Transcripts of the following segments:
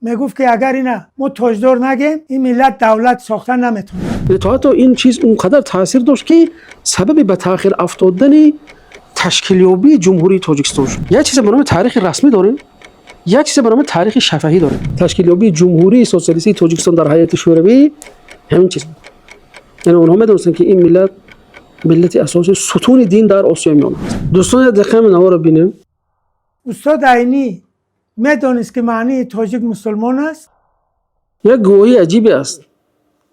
میگفت که اگر اینا ما تاجدار نگیم این ملت دولت ساختن نمیتونه. تا این چیز اونقدر تاثیر داشت که سبب به تاخیر افتادن تشکیلیابی جمهوری تاجیکستان شد. یک چیز به نام تاریخ رسمی داریم، یک چیز به نام تاریخ شفاهی داریم. تشکیلیابی جمهوری سوسیالیستی تاجیکستان در هیئت شوروی همین چیز بود. یعنی اونها می‌دونستن که این ملت اساسی ستون دین در آسیا میانه است. دوستان دقیقاً نوار ببینیم. استاد عینی میدونست که معنی تاجیک مسلمان است. یک گواهی عجیبی است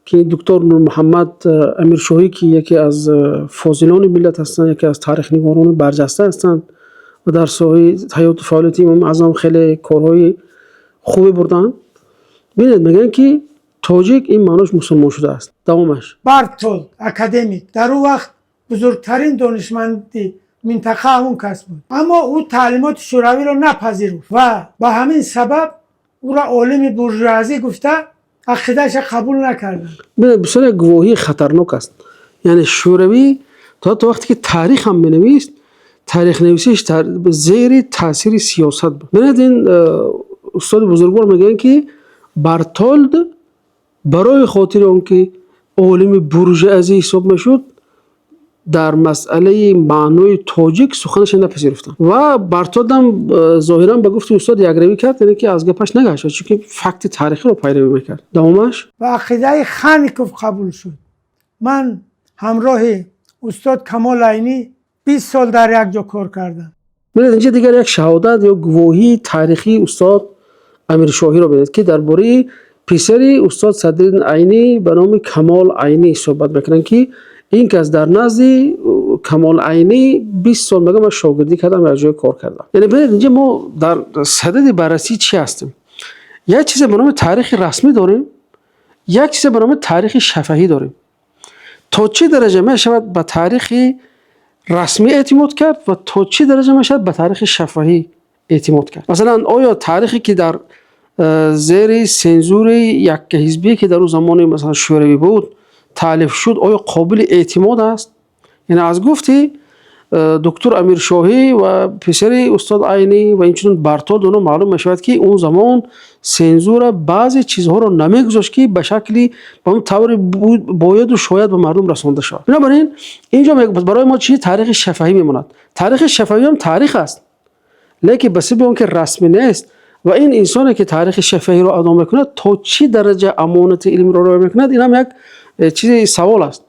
که دکتر نور محمد امیرشاهی که یکی از فاضلان ملت هستند، یکی از تاریخ نگاران برجسته هستند و در ساحه حیات فعالیت امام اعظم خیلی کارهای خوبی بردن. ببینید میگن که تاجیک این معناش مسلمان شده است. دوامش برتول اکادمیک در اون وقت بزرگترین دانشمندی منطقه همون کس بود، اما او تعلیمات شوروی را نپذیرفت و به همین سبب او را عالم بورژوازی گفته عقیده‌اش قبول نکردند. بسیار گواهی خطرناک است. یعنی شوروی تا وقتی که تاریخ هم بنویست، تاریخ نویسیش زیر تاثیر سیاست بود. ببینید این استاد بزرگوار میگن که برتولد برای خاطر اونکه عالم بورژوازی حساب میشد در مسئله معنای تاجیک سخنش نپذیرفتن و برتولد هم ظاهرا به گفت استاد یک روی کرد، یعنی که از گپش نگشت چون که فکت تاریخی رو پیروی میکرد. دوامش و عقیده خانیکوف قبول شد. من همراه استاد کمال عینی 20 سال در یک جا کار کردم. ببینید اینجا دیگر یک شهادت یا گواهی تاریخی استاد امیرشاهی رو ببینید که درباره پسری استاد صدرالدین عینی به نام کمال عینی صحبت میکنن که این کس در نزد کمال عینی 20 سال میگم من شاگردی کردم و جای کار کردم. یعنی ببینید اینجا ما در صدد بررسی چی هستیم؟ یک چیز به نام تاریخ رسمی داریم، یک چیز به نام تاریخ شفاهی داریم. تا چه درجه می شود به تاریخ رسمی اعتماد کرد و تا چه درجه می شود به تاریخ شفاهی اعتماد کرد؟ مثلا آیا تاریخی که در زیر سنزور یک حزبی که در اون زمان مثلا شوروی بود تالیف شد آیا قابل اعتماد است؟ یعنی از گفتی دکتر امیرشاهی و پسر استاد عینی و اینچنین برتولد اونو معلوم میشود که اون زمان سنزور بعضی چیزها رو نمیگذاشت که به شکلی به اون طور باید و شاید به مردم رسانده شود. بنابراین اینجا برای ما چی تاریخ شفاهی میموند. تاریخ شفاهی هم تاریخ است لیکن بس به اون که رسمی نیست و این انسانی که تاریخ شفاهی رو ادا میکنه تا چی درجه امانت علمی رو میکنه این هم یک چیز سوال است.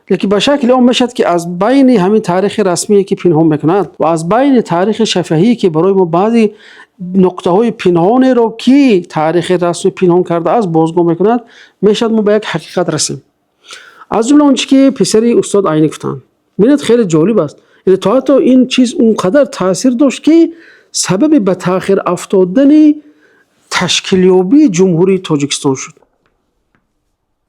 لیکن به شکل اون میشد که از بین همین تاریخ رسمی که پنهان میکند و از بین تاریخ شفاهی که برای ما بعضی نقطه های پنهان رو که تاریخ رسمی پنهان کرده است بازگو میکند میشد ما به یک حقیقت رسیم. از جمله اون چیزی که پسری استاد عینی گفتن ببینید خیلی جالب است. یعنی تا این چیز اونقدر تاثیر داشت که سبب به تاخیر افتادن تشکیلیابی جمهوری تاجیکستان شد.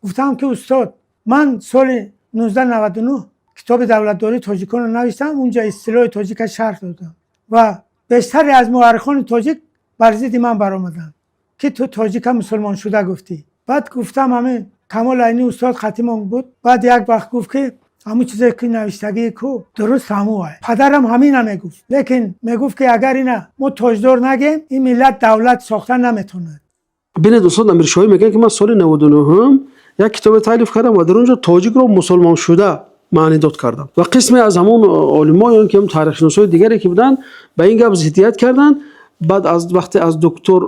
گفتم که استاد من سال 1999 کتاب دولتداری تاجیکان رو نوشتم، اونجا اصطلاح تاجیک شرح دادم و بیشتری از مورخان تاجیک بر ضد من برآمدن که تو تاجیک مسلمان شده گفتی. بعد گفتم همین کمال عینی استاد خطیمان بود. بعد یک وقت گفت که همون چیزی که نوشتگی کو درست هموه. پدرم همین میگفت، لیکن میگفت که اگر اینا ما تاجدار نگیم این ملت دولت ساختن نمیتونه. ببینید استاد امیرشاهی میگه که من سال 99 هم یک کتاب تالیف کردم و در اونجا تاجیک رو مسلمان شده معنی داد کردم و قسمی از همون علمای که هم تاریخ شناسای دیگری که بودن به این گپ ضدیت کردن. بعد از وقتی از دکتر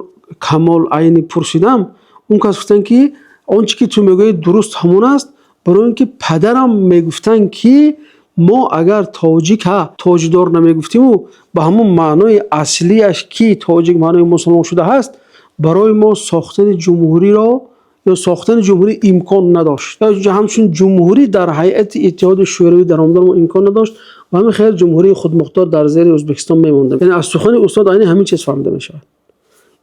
کمال عینی پرسیدم اون کس گفتن که آنچه که تو میگی درست همون است، برای اینکه پدرم میگفتن که ما اگر تاجیک تاجدار نمیگفتیم و به همون معنای اصلیش که تاجیک معنای مسلمان شده هست برای ما ساختن جمهوری را یا ساختن جمهوری امکان نداشت یا همچون جمهوری در هیئت اتحاد شوروی در آمدن ما امکان نداشت و همین خیلی جمهوری خودمختار در زیر ازبکستان میموند. یعنی از سخن استاد عینی همین چیز فهمیده میشه.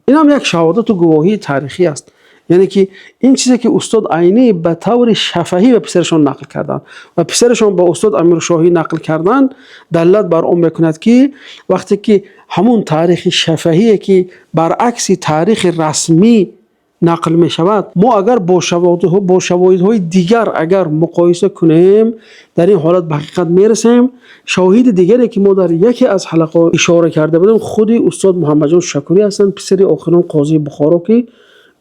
این هم یک شهادت و گواهی تاریخی است. یعنی که این چیزی که استاد عینی به طور شفاهی به پسرشان نقل کردن و پسرشان به استاد امیرشاهی نقل کردن دلالت بر اون میکند که وقتی که همون تاریخ شفاهی که برعکس تاریخ رسمی نقل می شود، ما اگر با شواهدهای دیگر اگر مقایسه کنیم در این حالت به حقیقت میرسیم. شاهد دیگری که ما در یکی از حلقات اشاره کرده بودیم خود استاد محمد جان شکوری هستند، پسر آخرین قاضی بخارا، که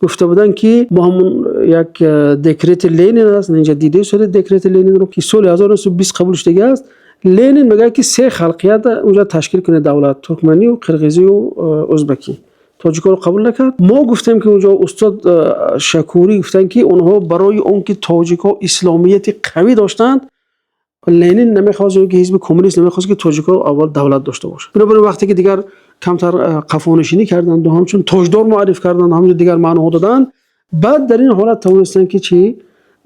گفته بودن که ما همون یک دکرت لنین است، اینجا دیده شده دکرت لنین رو که سال 1920 قبول شده است. لنین میگه که سه خلقیت اونجا تشکیل کنه دولت، ترکمنی و قرقیزی و ازبکی. تاجیک‌ها رو قبول نکرد. ما گفتیم که اونجا استاد شکوری گفتن که اونها برای اون که تاجیک‌ها اسلامیت قوی داشتند، لنین نمیخواست که حزب کمونیست نمیخواست که تاجیک‌ها اول دولت داشته باشه. بنابراین وقتی که دیگر کمتر قفانشینی کردند و همچون تاجدار معرف کردند، همون دیگر معناها دادن، بعد در این حالت توانستن که چی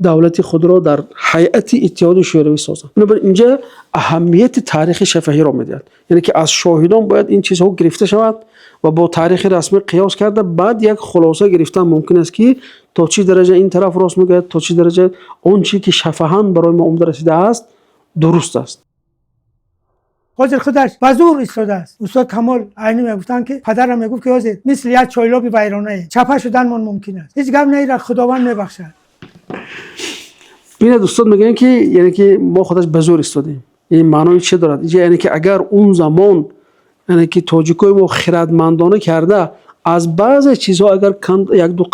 دولت خود را در هیئت اتحاد شوروی سازند. بنابراین اینجا اهمیت تاریخ شفاهی را میدهد، یعنی که از شاهدان باید این چیزها گرفته شود و با تاریخ رسمی قیاس کرده بعد یک خلاصه گرفتن ممکن است که تا چه درجه این طرف راست میگه، تا چه درجه اون چیزی که شفاهان برای ما عمده رسیده است درست است. حاضر خودش بزور ایستاده است. استاد کمال عینی میگفتن که پدرم میگفت که حاضر مثل یک چایلاب ویرانه چپه شدن من ممکن است، هیچ گپ نیره، خداوند میبخشد. ببینید استاد میگن که یعنی که ما خودش بزور ایستادیم. این معنی چه دارد؟ اینجا یعنی که اگر اون زمان یعنی که تاجیکای ما خردمندانه کرده از بعضی چیزها اگر یک دو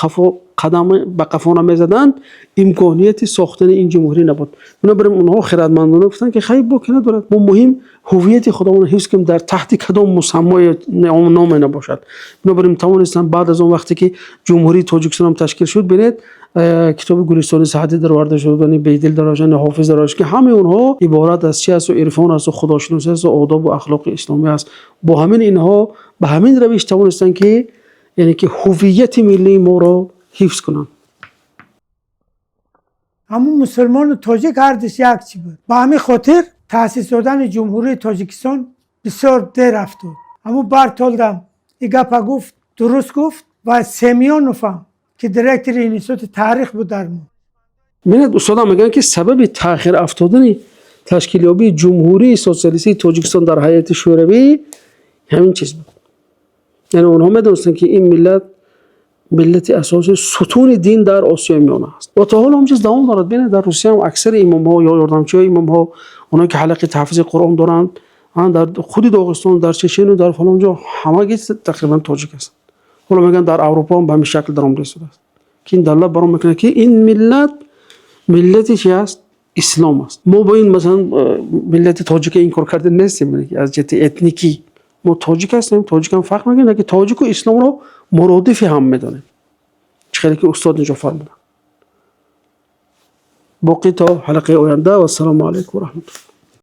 قدم به قفا نمیزدن امکانیت ساختن این جمهوری نبود. بنابراین اونها خردمندانه گفتن که خیلی باکی ندارد، ما مهم هویت خودمون حفظ کنیم در تحت کدام مسمای نام نباشد. بنابراین توانستن بعد از اون وقتی که جمهوری تاجیکستان هم تشکیل شد، ببینید کتاب گلستان سعدی در ورده شدن بیدل دراجان حافظ دراج که همه اونها عبارت از چی است و عرفان است و خداشناسی است و آداب و اخلاق اسلامی است. با همین اینها به همین روش توانستن که یعنی که هویت ملی ما را حفظ کنند. همون مسلمان و تاجیک هردش یک چی بود. با همین خاطر تأسیس دادن جمهوری تاجیکستان بسیار دیر افتاد. اما برتالدم این گپ گفت، درست گفت و سمیانوف هم که دیرکتر اینستیتوت تاریخ بود در ما. ببینید استاد میگن که سبب تأخیر افتادن تشکیل یابی جمهوری سوسیالیستی تاجیکستان در هیئت شوروی همین چیز بود. یعنی اونها میدونستن که این ملت اساسی ستون دین در آسیای میانه است و تا حالا هم چیز دوام دارد. ببینید در روسیه هم اکثر امام ها یا یاردمچی امام ها اونایی که حلقه تحفیظ قرآن دارند در خود داغستان، در چچن و در فلان جا همه تقریبا تاجیک است. حالا میگن در اروپا هم به همین شکل در آمده شده است که این دلیل برام میکنه که این ملت چی است؟ اسلام است. ما با این مثلا ملت تاجیک این کار کرده نیستیم، از جهت اتنیکی ما تاجیک هستیم، تاجیک هم فرق میکنه که تاجیک و اسلام رو مرادف هم میدانیم. چه که استاد اینجا فرمودن. باقی تا حلقه آینده و السلام علیکم و رحمت الله.